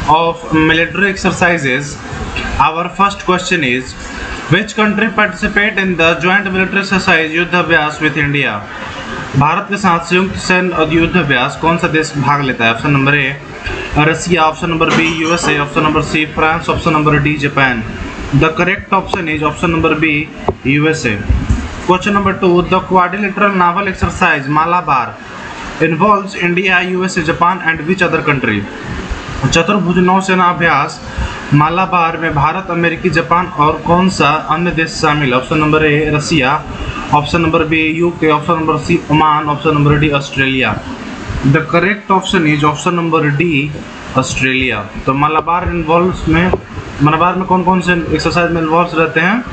of military exercises. Our first question is, which country participate in the joint military exercise युद्ध अभ्यास with India? Bharat के साथ संयुक्त सैन्य युद्ध अभ्यास कौन सा देश भाग लेता है? Option number A Russia, option number B USA, option number C France, option number D Japan. The correct option is option number B USA. Question number 2, the quadrilateral naval exercise Malabar involves India, USA, Japan and which other country? चतुर्भुज नौसेना अभ्यास मालाबार में भारत, अमेरिकी, Japan और कौन सा अन्य देश शामिल? Option number A Russia, option number B UK, option number C Oman, option number D Australia. The correct option is option number D Australia. तो मालाबार में कौन कौन से एक्सरसाइज में इन्वॉल्व रहते हैं?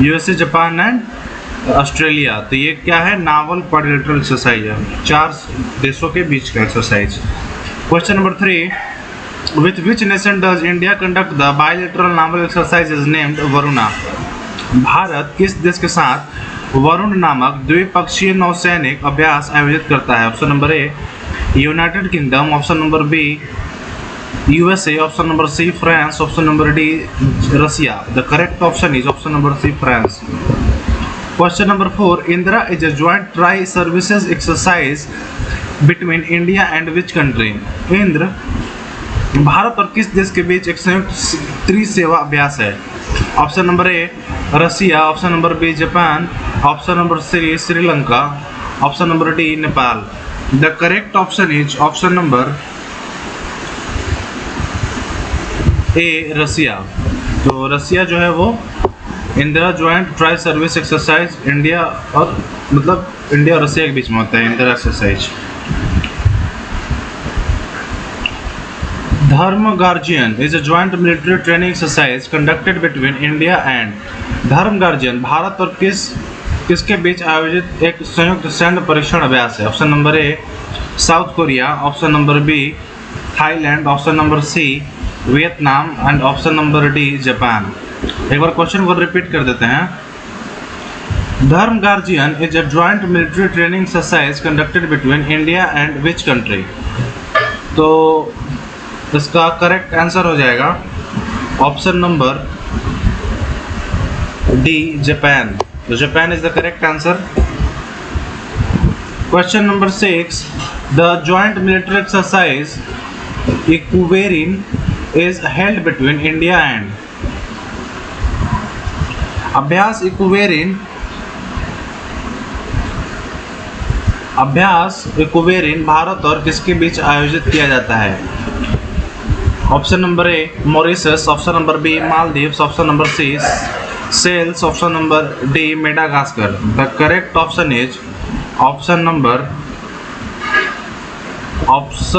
USA, Japan and Australia. तो ये क्या है? नावल क्वाड्रिलेटरल एक्सरसाइज है, 4 देशों के बीच का exercise. Question number 3, with which nation does India conduct the bilateral naval exercises named Varuna? Bharat किस देश के साथ वरुण नामक द्विपक्षीय नौसैनिक अभ्यास आयोजित करता है? Option number A United Kingdom, option number B USA, option number C France, option number D Russia. The correct option is option number C France. Question number 4, Indira is a joint tri services exercise between India and which country? Indra Bharat और किस देश के बीच एक संयुक्त त्रिसेवा अभ्यास है? Option number A Russia, option number B Japan, option number C Sri Lanka, option number D Nepal. The correct option is option number A Russia. तो रसिया जो है वो Indira joint tri service exercise India और इंडिया और रसिया के बीच में होता है Indira exercise. Dharma guardian is a joint military training exercise conducted between India and. Dharma guardian Bharat और किसके बीच आयोजित एक संयुक्त सैन्य परीक्षण अभ्यास है? Option number A South Korea, option number B Thailand, option number C Vietnam and option number D Japan. एक बार क्वेश्चन को रिपीट कर देते हैं. Dharma guardian is a joint military training exercise conducted between India and which country? तो इसका correct answer हो जाएगा ऑप्शन नंबर डी जापान. तो Japan is the correct answer. Question number 6, the joint military exercise Ekuverin is held between India and. अभ्यास इक्वेरिन भारत और किसके बीच आयोजित किया जाता है? Option number A Mauritius, option number B Maldives, option number C Seychelles, option number D Madagascar. The correct option is option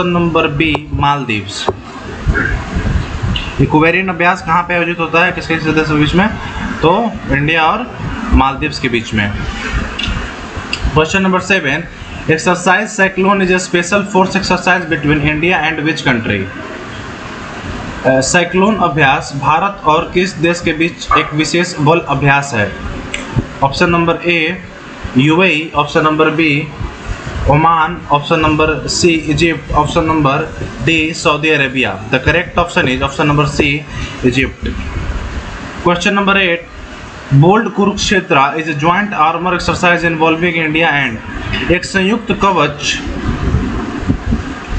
number B Maldives. Ekuverin अभ्यास कहाँ पे आयोजित होता है, किसके देशों के बीच में? तो इंडिया और मालदीव्स के बीच में. Question number 7, exercise cyclone is a special force exercise between India and which country? Cyclone अभ्यास भारत और किस देश के बीच एक विशेष बल अभ्यास है? Option number A UAE, option number B Oman, option number C Egypt, option number D Saudi Arabia. The correct option is option number C Egypt. Question number 8, bold Kurukshetra is a joint armour exercise involving India and. एक संयुक्त कवच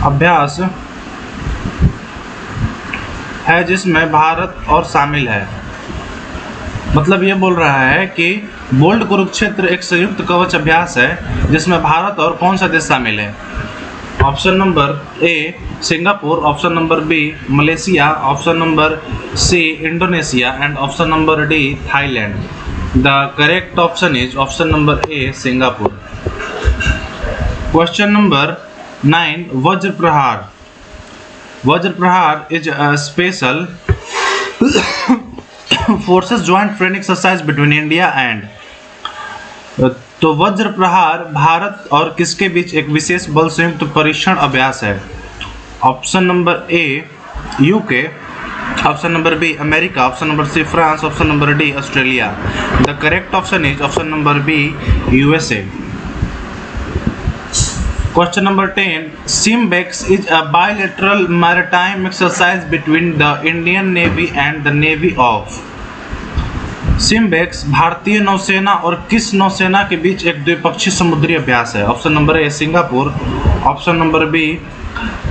अभ्यास है जिसमें भारत और शामिल है. मतलब ये बोल रहा है कि बोल्ड कुरुक्षेत्र एक संयुक्त कवच अभ्यास है जिसमें भारत और कौन सा देश शामिल है? Option number A Singapore, option number B Malaysia, option number C Indonesia and option number D Thailand. The correct option is option number A Singapore. Question number 9, Vajra Prahar. Vajra Prahar is a special forces joint training exercise between India and. तो वज्र प्रहार भारत और किसके बीच एक विशेष बल संयुक्त परीक्षण अभ्यास है? Option number A UK, option number B America, option number C France, option number D Australia. The correct option is option number B USA. Question number 10. SIMBEX is a bilateral maritime exercise between the Indian Navy and the Navy of. SIMBEX भारतीय नौसेना और किस नौसेना के बीच एक द्विपक्षीय समुद्री अभ्यास है? Option number A Singapore, option number B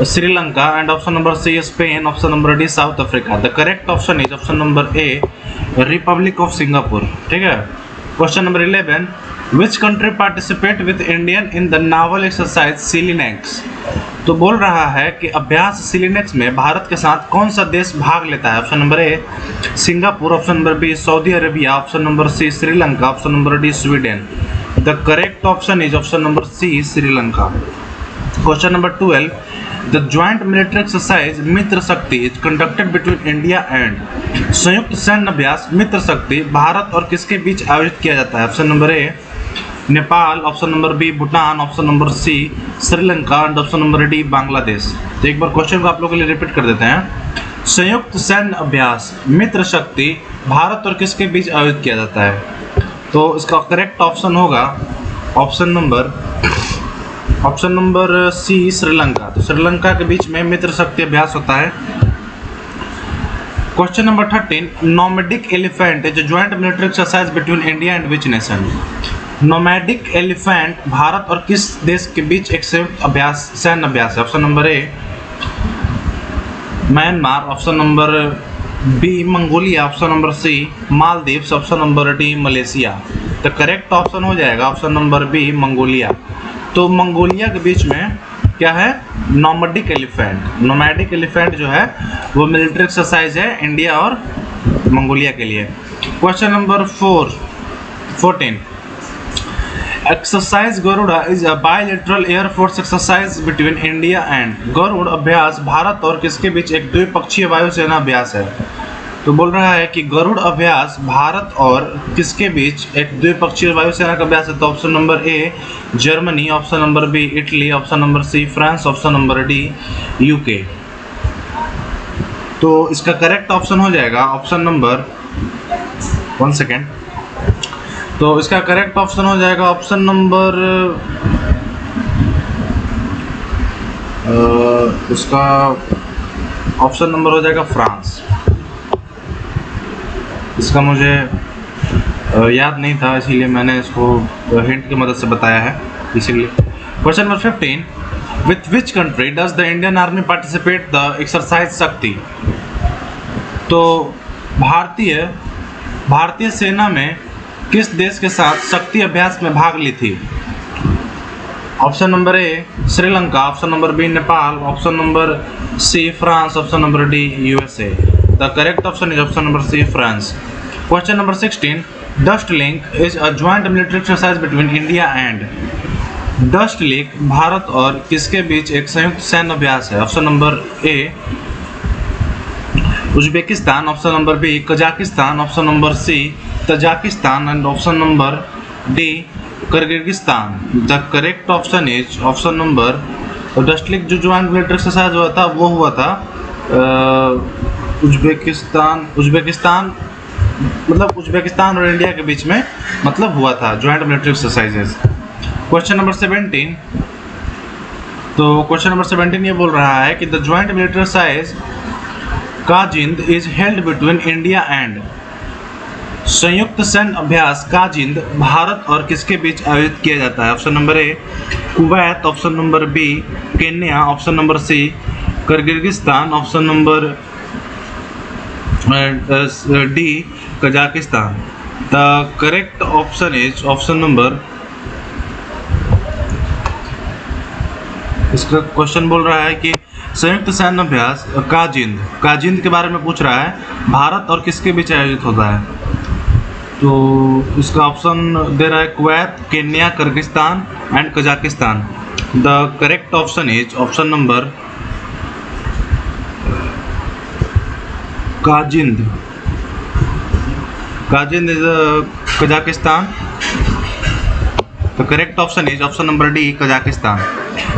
Sri Lanka and option number C Spain, option number D South Africa. The correct option is option number A republic of Singapore. ठीक है। Question number 11. Which country participate with Indian in the naval exercise SLINEX? तो बोल रहा है कि अभ्यास सिलिनेक्स में भारत के साथ कौन सा देश भाग लेता है? Option number A Singapore, option number B Saudi Arabia, option number C Sri Lanka, option number D Sweden. The correct option is option number C Sri Lanka. Question number 12. The joint military exercise Mitra Shakti is conducted between India and. संयुक्त सैन्य अभ्यास मित्र शक्ति भारत और किसके बीच आयोजित किया जाता है? Option number A Nepal, option number B Bhutan, option number C Sri Lanka and option number D Bangladesh. तो एक बार क्वेश्चन को आप लोगों के लिए रिपीट कर देते हैं। संयुक्त सैन्य अभ्यास मित्र शक्ति भारत और किसके बीच आयोजित किया जाता है? तो इसका करेक्ट ऑप्शन होगा ऑप्शन नंबर सी श्रीलंका। तो श्रीलंका के बीच में मित्र शक्ति अभ्यास होता है। Question number 13. Nomadic elephant is a joint military exercise between India and which nation? Nomadic elephant Bharat और किस देश के बीच एक संयुक्त अभ्यास सैन्य अभ्यास है? Option number A Myanmar, option number B Mongolia, option number C Maldives, option number D Malaysia. तो करेक्ट ऑप्शन हो जाएगा ऑप्शन नंबर बी मंगोलिया। तो मंगोलिया के बीच में क्या है? Nomadic elephant. नोमैडिक एलिफेंट जो है वो मिलिट्री एक्सरसाइज है इंडिया और मंगोलिया के लिए। Question number 14. Exercise Garuda is a bilateral air force exercise between India and. Garuda अभ्यास भारत और किसके बीच एक द्विपक्षीय वायुसेना अभ्यास है? तो बोल रहा है कि गरुड़ अभ्यास भारत और किसके बीच एक द्विपक्षीय वायुसेना का अभ्यास है? तो option number A Germany, option number B Italy, option number C France, option number D UK. तो इसका करेक्ट ऑप्शन हो जाएगा ऑप्शन नंबर 1 सेकेंड। तो इसका करेक्ट ऑप्शन हो जाएगा ऑप्शन नंबर उसका ऑप्शन नंबर हो जाएगा फ्रांस। इसका मुझे याद नहीं था इसीलिए मैंने इसको हिंट की मदद से बताया है इसीलिए। Question number 15. With which country does the Indian army participate the exercise शक्ति? तो भारतीय सेना में किस देश के साथ शक्ति अभ्यास में भाग ली थी? Option number A Sri Lanka, option number B Nepal, option number C France, option number D USA. The correct option is option number C France. Question number 16. Dust link is a joint military exercise between India and. Dust link Bharat और किसके बीच एक संयुक्त सैन्य अभ्यास है? Option number A Uzbekistan, option number B Kazakhstan, option number C Tajikistan and option number D Kyrgyzstan. The correct option is option number dust link जो joint military exercise हुआ था वो हुआ था उज्बेकिस्तान मतलब उज्बेकिस्तान और इंडिया के बीच में मतलब हुआ था joint military exercises. Question number 17. तो क्वेश्चन नंबर 17 ये बोल रहा है कि the joint military exercise Kazind is held between India and. संयुक्त सैन्य अभ्यास काजिंद भारत और किसके बीच आयोजित किया जाता है? Option number A Kuwait, option number B Kenya, option number C Kyrgyzstan, option number D Kazakhstan. The correct option is option number, इसका क्वेश्चन बोल रहा है कि संयुक्त सैन्य अभ्यास काजिंद के बारे में पूछ रहा है भारत और किसके बीच आयोजित होता है? तो इसका ऑप्शन दे रहा है Kuwait, Kenya, Kyrgyzstan and Kazakhstan. The correct option is option number Kazind is Kazakhstan. The correct option is option number D Kazakhstan.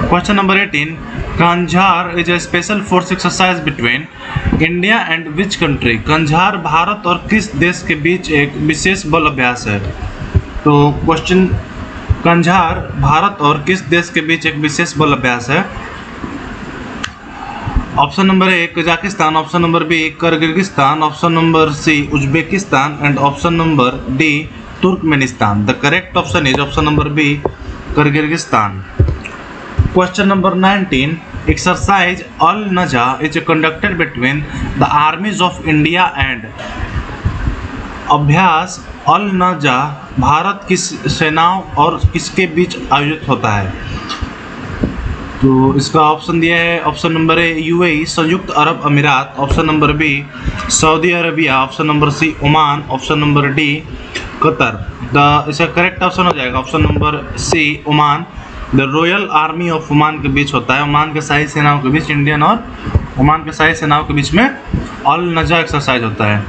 Question number 18. Khanjar is a special force exercise between India and which country? Khanjar Bharat और किस देश के बीच एक विशेष बल अभ्यास है? तो question Kanjhar Bharat और किस देश के बीच एक विशेष बल अभ्यास है? Option number A Kazakhstan, option number B Kyrgyzstan, option number C Uzbekistan and option number D Turkmenistan. The correct option is option number B Kyrgyzstan. Question number 19, exercise Al Najah is conducted between the armies of India and. अभ्यास Al नजा भारत किस सेनाओं और किसके बीच आयोजित होता है? तो इसका ऑप्शन दिया है ऑप्शन नंबर ए यूएई संयुक्त अरब अमीरात, option number B Saudi Arabia, option number C Oman, option number D Qatar. इसका करेक्ट ऑप्शन हो जाएगा option number C Oman. The royal army of Oman के बीच होता है, ओमान के शाही सेनाओं के बीच, इंडियन और ओमान के शाही सेनाओं के बीच में अल नजा एक्सरसाइज होता है।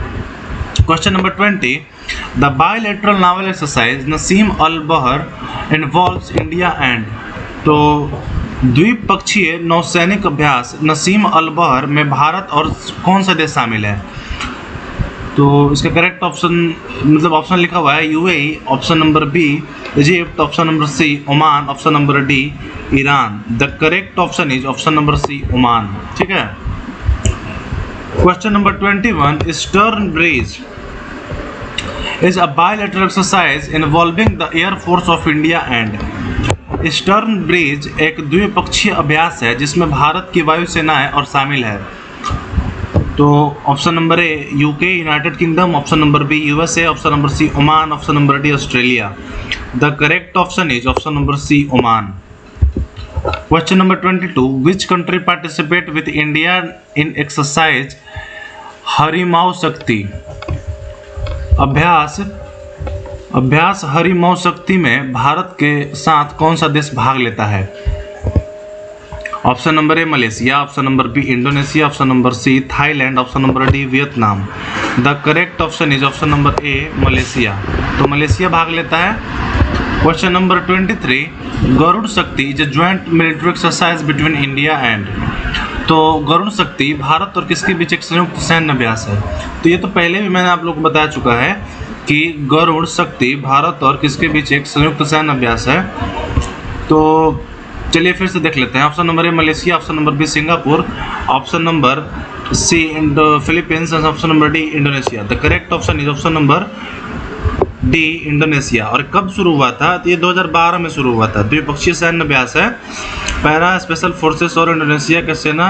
Question number 20, the bilateral naval exercise Naseem Al Bahr involves India and. तो द्विपक्षीय नौसैनिक अभ्यास नसीम अल बहर में भारत और कौन सा देश शामिल है? तो इसका करेक्ट ऑप्शन मतलब ऑप्शन लिखा हुआ है UAE, option number B Egypt, option number C Oman, option number D Iran. The correct option is option number C Oman. ठीक है। Question number 21, stern bridge is a bilateral exercise involving the Air Force of India and। Stern bridge एक द्विपक्षीय अभ्यास है जिसमें भारत की वायुसेनाएं और शामिल है। तो option number A UK United Kingdom, option number B USA, option number C Oman, option number D Australia. The correct option is option number C Oman. Question number 22, which country participate with India in exercise Harimau Shakti. अभ्यास Harimau शक्ति में भारत के साथ कौन सा देश भाग लेता है? Option number A Malaysia, option number B Indonesia, option number C Thailand, option number D Vietnam. The correct option is option number A Malaysia. तो मलेशिया भाग लेता है। Question number 23, Garud Shakti is a joint military exercise between India and. तो गरुड़ शक्ति भारत और किसके बीच एक संयुक्त सैन्य अभ्यास है? तो ये तो पहले भी मैंने आप लोग को बता चुका है कि गरुड़ शक्ति भारत और किसके बीच एक संयुक्त सैन्य अभ्यास है। तो चलिए फिर से देख लेते हैं। Option number A Malaysia, option number B Singapore, option number C Philippines, option number D Indonesia. The correct option is option number D Indonesia. और कब शुरू हुआ था? तो ये 2012 में शुरू हुआ था। द्विपक्षीय सैन्य अभ्यास है। पैरा स्पेशल फोर्सेस और इंडोनेशिया के सेना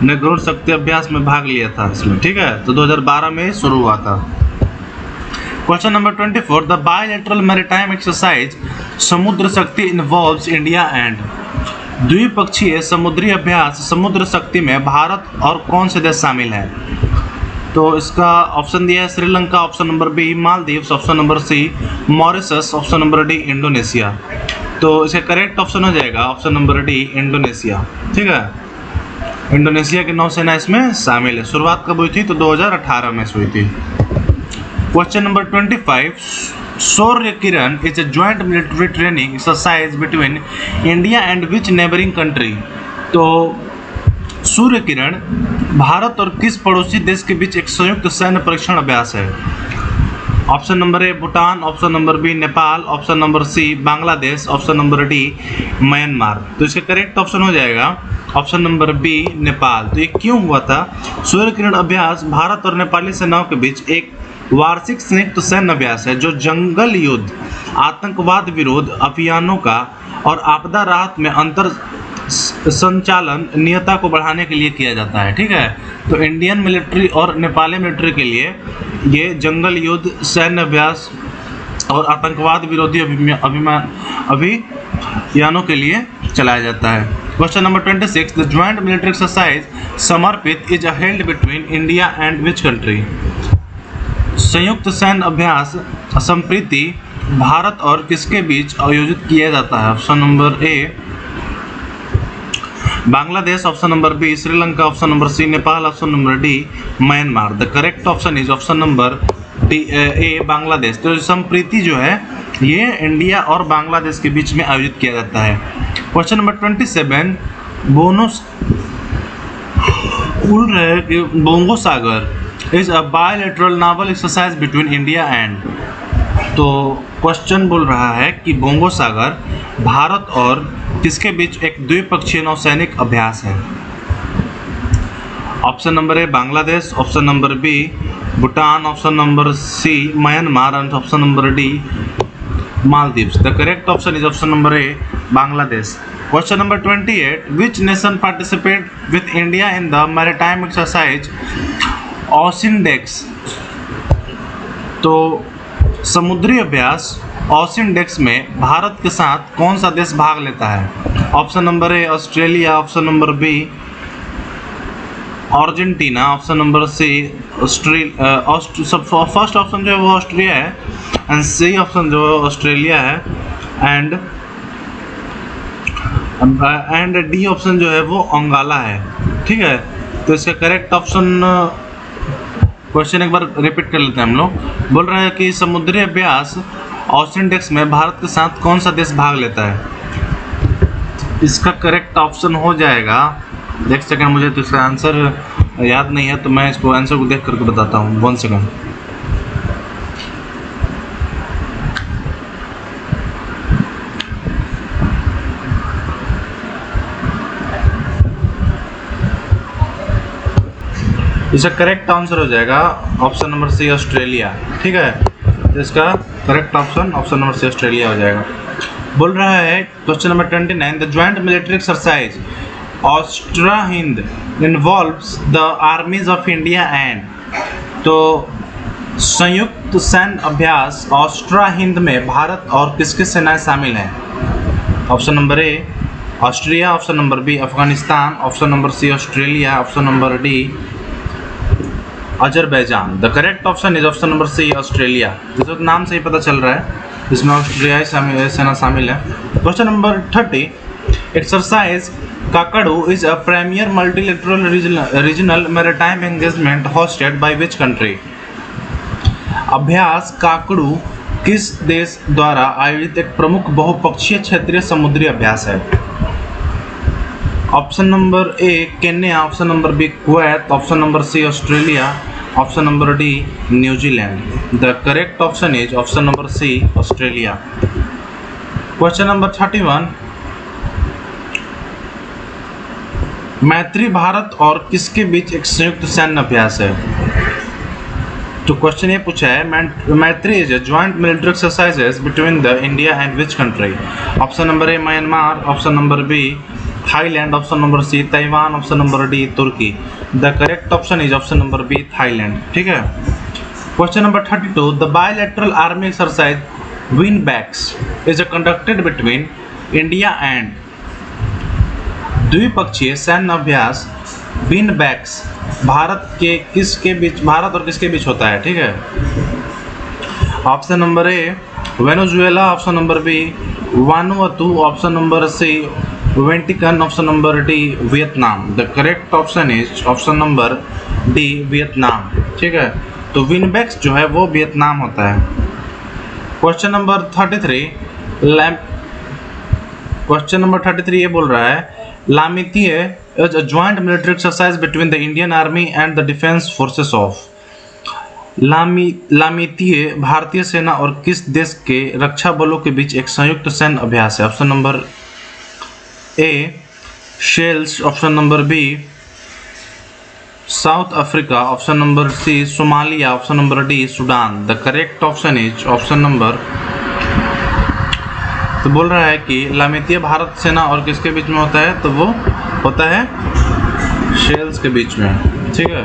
ने गरुड़ शक्ति अभ्यास में भाग लिया था इसमें। ठीक है, तो 2012 में शुरू हुआ था। Question number 24, the bilateral maritime exercise समुद्र शक्ति इन्वॉल्व्स इंडिया एंड। द्विपक्षीय समुद्री अभ्यास समुद्र शक्ति में भारत और कौन से देश शामिल है? तो इसका ऑप्शन दिया है Sri Lanka, option number B Maldives, option number C Mauritius, option number D Indonesia. तो इसका करेक्ट ऑप्शन हो जाएगा ऑप्शन नंबर डी इंडोनेशिया। ठीक है, इंडोनेशिया की नौसेना इसमें शामिल है। शुरुआत कब हुई थी? तो 2018 में हुई थी। Question number 25, Saurya Kiran is a joint military training exercise between India and which neighbouring country. तो सूर्य किरण भारत और किस पड़ोसी देश के बीच एक संयुक्त सैन्य परीक्षण अभ्यास है? Option number A Bhutan, option number B Nepal, option number C Bangladesh, option number D Myanmar. तो इसका करेक्ट ऑप्शन हो जाएगा ऑप्शन नंबर बी नेपाल। तो ये क्यों हुआ था? सूर्य किरण अभ्यास भारत और नेपाली सेनाओं के बीच एक वार्षिक संयुक्त सैन्य अभ्यास है जो जंगल युद्ध, आतंकवाद विरोध अभियानों का और आपदा राहत में अंतर संचालन नियता को बढ़ाने के लिए किया जाता है। ठीक है, तो इंडियन मिलिट्री और नेपाली मिलिट्री के लिए ये जंगल युद्ध, सैन्य अभ्यास और आतंकवाद विरोधी अभियानों के लिए चलाया जाता है। Question number 26, the joint military exercise Samarpit is held between India and which country. संयुक्त सैन्य अभ्यास संप्रीति भारत और किसके बीच आयोजित किया जाता है? Option number A Bangladesh, option number B Sri Lanka, option number C Nepal, option number D Myanmar. The correct option is option number D A Bangladesh. तो संप्रीति जो है ये इंडिया और बांग्लादेश के बीच में आयोजित किया जाता है। Question number 27, bongo Sagar is a bilateral naval exercise between India and. तो क्वेश्चन बोल रहा है कि बोंगो सागर भारत और किसके बीच एक द्विपक्षीय नौसैनिक अभ्यास है। Option number A Bangladesh, option number B Bhutan, option number C Myanmar and option number D Maldives. The correct option is option number A Bangladesh. Question number 28, which nation participate with India in the maritime exercise AUSINDEX. तो समुद्री अभ्यास ऑसिनडेक्स में भारत के साथ कौन सा देश भाग लेता है। Option number A Australia, option number B Argentina, option number C first option जो है वो ऑस्ट्रिया है एंड सी ऑप्शन जो है ऑस्ट्रेलिया है एंड डी ऑप्शन जो है वो अंगाला है। ठीक है, तो इसका करेक्ट ऑप्शन, क्वेश्चन एक बार रिपीट कर लेते हैं हम लोग। बोल रहे हैं कि समुद्री अभ्यास ऑसिनडेक्स में भारत के साथ कौन सा देश भाग लेता है। इसका करेक्ट ऑप्शन हो जाएगा, एक सेकंड, मुझे तो इसका आंसर याद नहीं है तो मैं इसको आंसर को देख करके बताता हूँ। 1 सेकंड। इसका करेक्ट आंसर हो जाएगा ऑप्शन नंबर सी ऑस्ट्रेलिया। ठीक है, तो इसका correct option option number C Australia हो जाएगा। बोल रहा है question number 29, the joint military exercise Austra Hind involves the armies of India and. तो संयुक्त सैन्य अभ्यास ऑस्ट्रा हिंद में भारत और किसकी सेनाएं शामिल हैं। Option number A Austria, option number B Afghanistan, option number C Australia, option number D Azerbaijan. The correct option is option number C Australia. जिस वक्त नाम से ही पता चल रहा है इसमें ऑस्ट्रेलियाई सेना शामिल है। Question number 30, exercise Kakadu is a premier multilateral regional maritime engagement hosted by which country. अभ्यास काकड़ू किस देश द्वारा आयोजित एक प्रमुख बहुपक्षीय क्षेत्रीय समुद्री अभ्यास है। Option number A Kenya, option number B Kuwait, option number C Australia, option number D New Zealand. The correct option is option number C Australia. Question number 31, Maitree Bharat और किसके बीच एक संयुक्त सैन्य अभ्यास है। तो क्वेश्चन ये पूछा है, Maitree is a joint military exercises between the India and which country. Option number A Myanmar, option number B Thailand, option number C Taiwan, option number D Turkey. The correct option is option number B Thailand. ठीक है, question number 32, the bilateral army exercise VINBAX is conducted between India and. द्विपक्षीय सैन्य अभ्यास VINBAX Bharat और किसके बीच होता है। ठीक है, option number A Venezuela, option number B Vanuatu, option number C Vatican, option number D Vietnam. The correct option is option number D Vietnam. ठीक है, तो विनबैक्स जो है वो वियतनाम होता है। क्वेश्चन नंबर 33, क्वेश्चन नंबर 33 ये बोल रहा है, Lamitiye is a joint military exercise between the Indian army and the defence forces of. Lamitiye भारतीय सेना और किस देश के रक्षा बलों के बीच एक संयुक्त सैन्य अभ्यास है। Option number A Seychelles, option number B South Africa, option number C Somalia, option number D Sudan. The correct option is option number, तो बोल रहा है कि लामितीय भारत सेना और किसके बीच में होता है, तो वो होता है शेल्स के बीच में। ठीक है,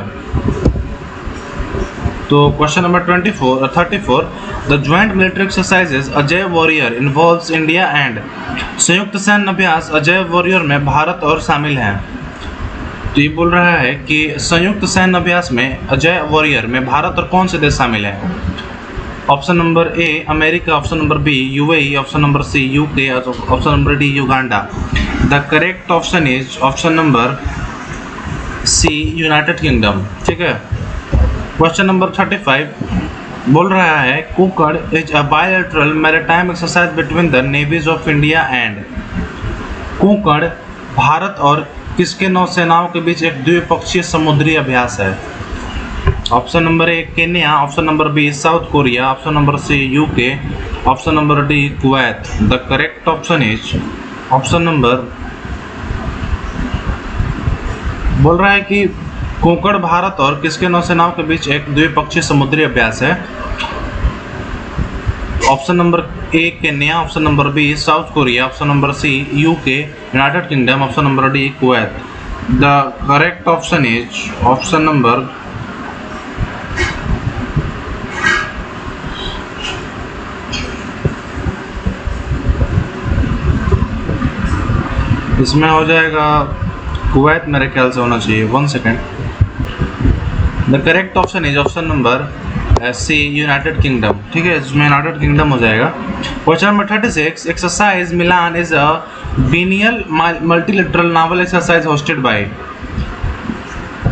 तो question number 34, the joint military exercises Ajay warrior involves India and. संयुक्त सैन्य अभ्यास अजय वॉरियर में भारत और शामिल हैं। तो ये बोल रहा है कि संयुक्त सैन्य अभ्यास में अजय वॉरियर में भारत और कौन से देश शामिल हैं। Option number A America, option number B UAE, option number C UK, option number D Uganda. The correct option is option number C United Kingdom. ठीक है, क्वेश्चन नंबर 35 बोल रहा है, कुकड़ is a bilateral maritime exercise between the navies of India and. कुकड़ भारत और किसके नौसेनाओं के बीच एक द्विपक्षीय समुद्री अभ्यास है। Option number A Kenya, option number B South Korea, option number C UK, option number D Kuwait. The correct option is option number, बोल रहा है कि कोंकण भारत और किसके नौसेनाओं के बीच एक द्विपक्षीय समुद्री अभ्यास है। Option number A Kenya, option number B South Korea, option number C UK United Kingdom, option number D Kuwait. The correct option is option number इसमें हो जाएगा कुवैत, मेरे ख्याल से होना चाहिए। 1 second. The correct option is option number C United Kingdom. ठीक है, इसमें यूनाइटेड किंगडम हो जाएगा। Question number 36, exercise Milan is a biennial multilateral naval exercise hosted by.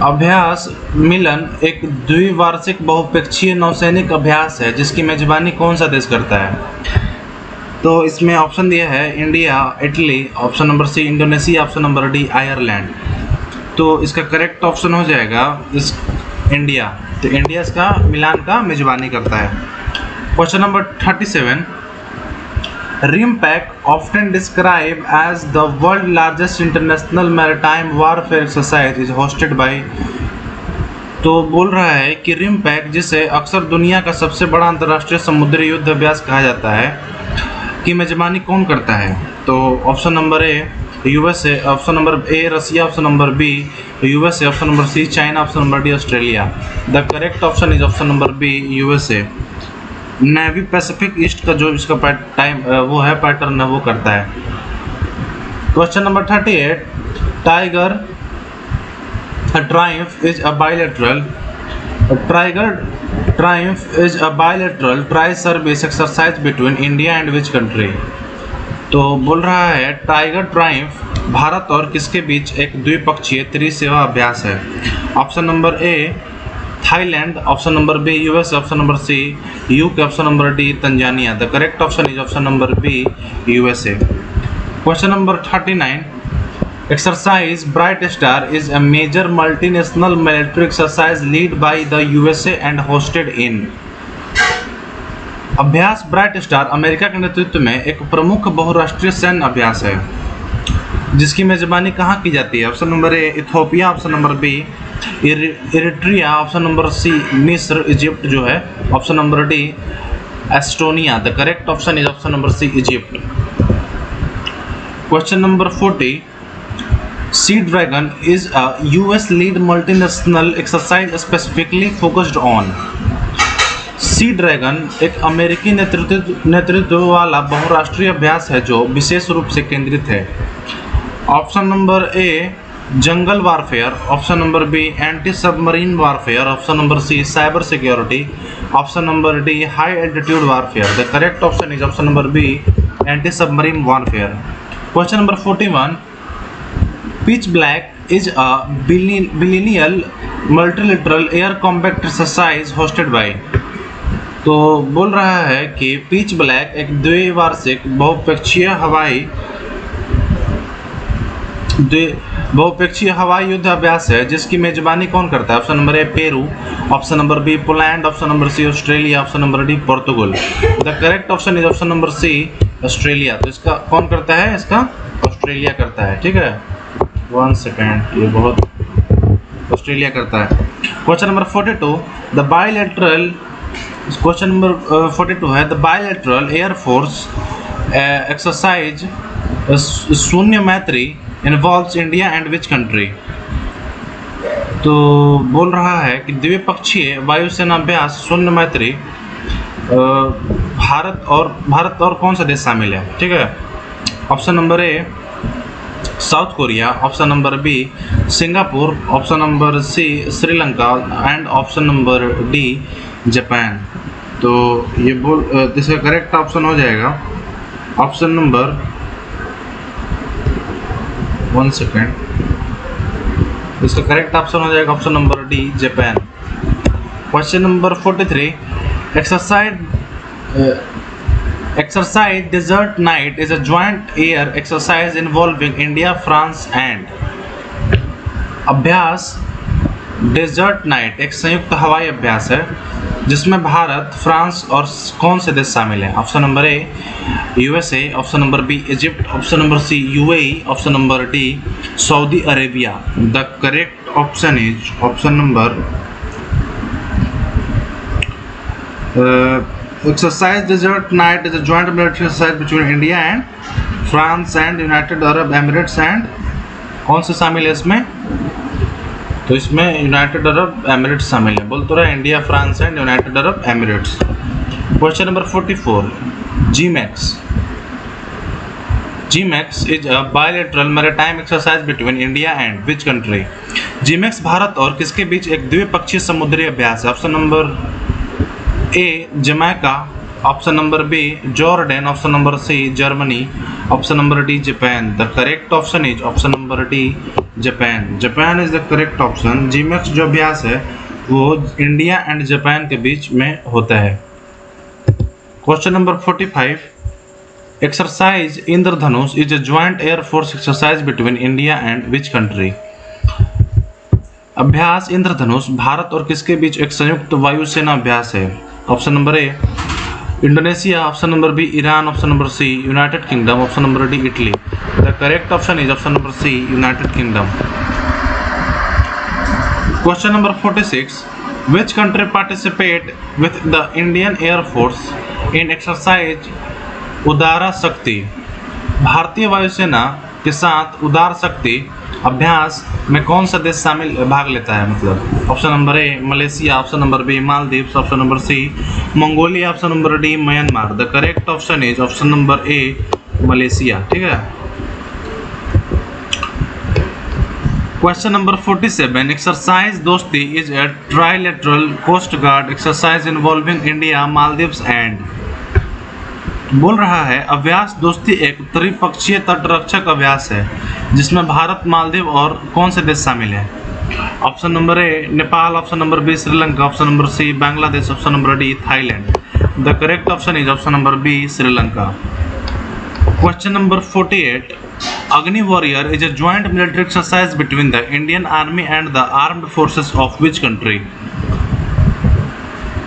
अभ्यास मिलन एक द्विवार्षिक बहुपक्षीय नौसैनिक अभ्यास है जिसकी मेजबानी कौन सा देश करता है। तो इसमें ऑप्शन दिया है India, Italy, option number C Indonesia, option number D Ireland. तो इसका करेक्ट ऑप्शन हो जाएगा इस इंडिया। तो इंडिया इसका मिलान का मेजबानी करता है। Question number 37, RIMPAC often describe as the world largest international maritime warfare exercise is hosted by. तो बोल रहा है कि रिमपैक, जिसे अक्सर दुनिया का सबसे बड़ा अंतर्राष्ट्रीय समुद्री युद्ध अभ्यास कहा जाता है, की मेजबानी कौन करता है। तो option number A USA, option number A Russia, option number B USA, option number C China, option number D Australia. The correct option is option number B USA. Navy Pacific east का जो इसका time वो है pattern है वो करता है। Question number 38, tiger Triumph is a bilateral try service exercise between India and which country. तो बोल रहा है टाइगर ट्रायम्फ भारत और किसके बीच एक द्विपक्षीय त्रिसेवा अभ्यास है। Option number A Thailand, option number B US, option number C UK, option number D Tanzania. The correct option is option number B USA. Question number 39, exercise Bright Star is a major multinational military exercise led by the USA and hosted in। अभ्यास bright star America के नेतृत्व में एक प्रमुख बहुराष्ट्रीय सैन्य अभ्यास है जिसकी मेजबानी कहाँ की जाती है। Option number A Ethiopia, option number B Eritrea, option number C मिस्र इजिप्ट जो है, option number D Estonia. The correct option is option number C Egypt. Question number 40, Sea Dragon is a US-led multinational exercise specifically focused on। Sea Dragon एक अमेरिकी नेतृत्व वाला बहुराष्ट्रीय अभ्यास है जो विशेष रूप से केंद्रित है। Option number A jungle warfare, option number B anti submarine warfare, option number C cyber security, option number D high altitude warfare. The correct option is option number B anti submarine warfare. Question number 41, Pitch Black is a biennial multilateral air combat exercise hosted by। तो बोल रहा है कि pitch black एक द्विवार्षिक बहुपक्षीय हवाई युद्ध अभ्यास है जिसकी मेजबानी कौन करता है। Option number A Peru, option number B Poland, option number C Australia, option number D Portugal. The correct option is option number C Australia. तो इसका कौन करता है, इसका ऑस्ट्रेलिया करता है। ठीक है, 1 सेकेंड, ये बहुत ऑस्ट्रेलिया करता है। Question number 42, the bilateral, question number 42 है द बायलैटरल एयरफोर्स एक्सरसाइज शून्य मैत्री involves India and which country. तो बोल रहा है कि द्विपक्षीय वायुसेना अभ्यास शून्य मैत्री भारत और कौन सा देश शामिल है। ठीक है, option number A South Korea, option number B Singapore, option number C Sri Lanka and option number D Japan. तो ये इसका करेक्ट ऑप्शन हो जाएगा ऑप्शन नंबर 1 सेकेंड, इसका करेक्ट ऑप्शन हो जाएगा option number D Japan. Question number 43, Exercise Desert Night is a joint air exercise involving India, France and। अभ्यास Desert Knight एक संयुक्त हवाई अभ्यास है जिसमें भारत, फ्रांस और कौन से देश शामिल हैं? Option number A USA, option number B Egypt, option number C UAE, option number D Saudi Arabia. The correct option is option number exercise desert night is a joint military exercise between India and France and United Arab Emirates and कौन से शामिल है इसमें? तो इसमें United Arab Emirates शामिल है। बोल तो रहा है India, France and United Arab Emirates. Question number 44, JIMEX. JIMEX is a bilateral maritime exercise between India and which country? JIMEX Bharat और किसके बीच एक द्विपक्षीय समुद्री अभ्यास है? Option number A Jamaica, option number B Jordan, option number C Germany, option number D Japan. The correct option is option number D Japan. Japan is the correct option. JIMEX जो अभ्यास है वो इंडिया एंड जापान के बीच में होता है। Question number 45, exercise Indradhanush is a joint air force exercise between India and which country? अभ्यास इंद्रधनुष भारत और किसके बीच एक संयुक्त वायुसेना अभ्यास है? Option number A Indonesia, option number B Iran, option number C United Kingdom, option number D Italy. The correct option is option number C United Kingdom. Question number 46, which country participate with the Indian air force in exercise Udara Shakti? भारतीय वायुसेना के साथ उदार शक्ति अभ्यास में कौन सा देश शामिल भाग लेता है? मतलब option number A Malaysia, option number B Maldives, option number C Mongolia, option number D Myanmar. The correct option is option number A Malaysia. ठीक है। Question number 47, exercise Dosti is a trilateral coast guard exercise involving India, Maldives and. बोल रहा है अभ्यास दोस्ती एक त्रिपक्षीय तटरक्षक अभ्यास है जिसमें भारत, मालदीव और कौन से देश शामिल है? Option number A Nepal, option number B Sri Lanka, option number C Bangladesh, option number D Thailand. The correct option is option number B Sri Lanka. Question number 48, Agni warrior is a joint military exercise between the Indian army and the armed forces of which country?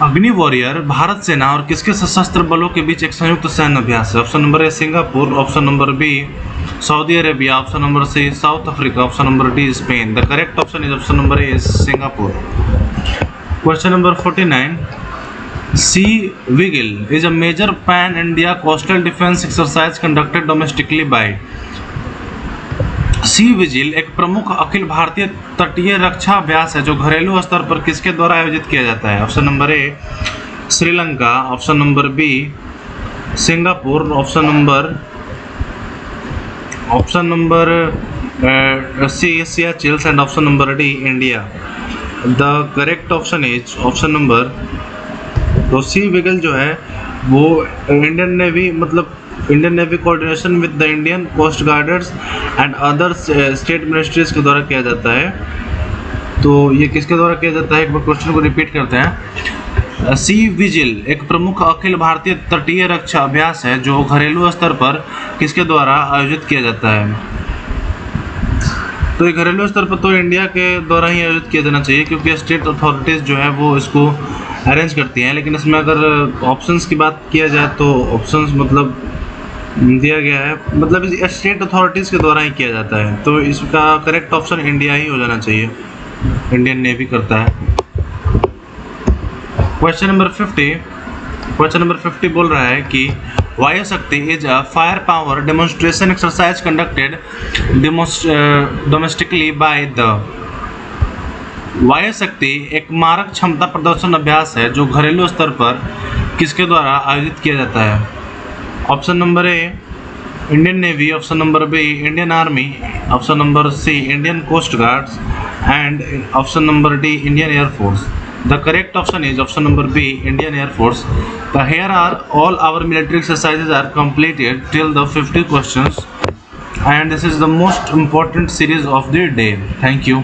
Agni warrior भारत सेना और किसके सशस्त्र बलों के बीच एक संयुक्त सैन्य अभ्यास है? Option number A Singapore, option number B Saudi Arabia, option number C South Africa, option number D Spain. The correct option is option number A Singapore. Question number 49, sea vigil is a major pan India coastal defence exercise conducted domestically by. Sea vigil एक प्रमुख अखिल भारतीय तटीय रक्षा अभ्यास है जो घरेलू स्तर पर किसके द्वारा आयोजित किया जाता है? Option number A Sri Lanka, option number B Singapore, option number C Seychelles and option number D India. The correct option is option number, तो सी विगिल जो है वो Indian navy coordination with the Indian coast guarders and other state ministries के द्वारा किया जाता है। तो ये किसके द्वारा किया जाता है? एक बार क्वेश्चन को रिपीट करते हैं। सी विजिल एक प्रमुख अखिल भारतीय तटीय रक्षा अभ्यास है जो घरेलू स्तर पर किसके द्वारा आयोजित किया जाता है? तो ये घरेलू स्तर पर तो इंडिया के द्वारा ही आयोजित किया जाना चाहिए क्योंकि स्टेट अथॉरिटीज़ जो है वो इसको अरेंज करती हैं। लेकिन इसमें अगर ऑप्शंस की बात किया जाए तो ऑप्शंस दिया गया है, स्टेट अथॉरिटीज़ के द्वारा ही किया जाता है। तो इसका करेक्ट ऑप्शन इंडिया ही हो जाना चाहिए, इंडियन नेवी करता है। क्वेश्चन नंबर 50 बोल रहा है कि वायु शक्ति is a fire power demonstration exercise conducted domestically by the. वायु शक्ति एक मारक क्षमता प्रदर्शन अभ्यास है जो घरेलू स्तर पर किसके द्वारा आयोजित किया जाता है? Option number A Indian navy, option number B Indian army, option number C Indian coast guards and option number D Indian air force. The correct option is option number B Indian air force. The here are all our military exercises are completed till the 50 questions and this is the most important series of the day. Thank you.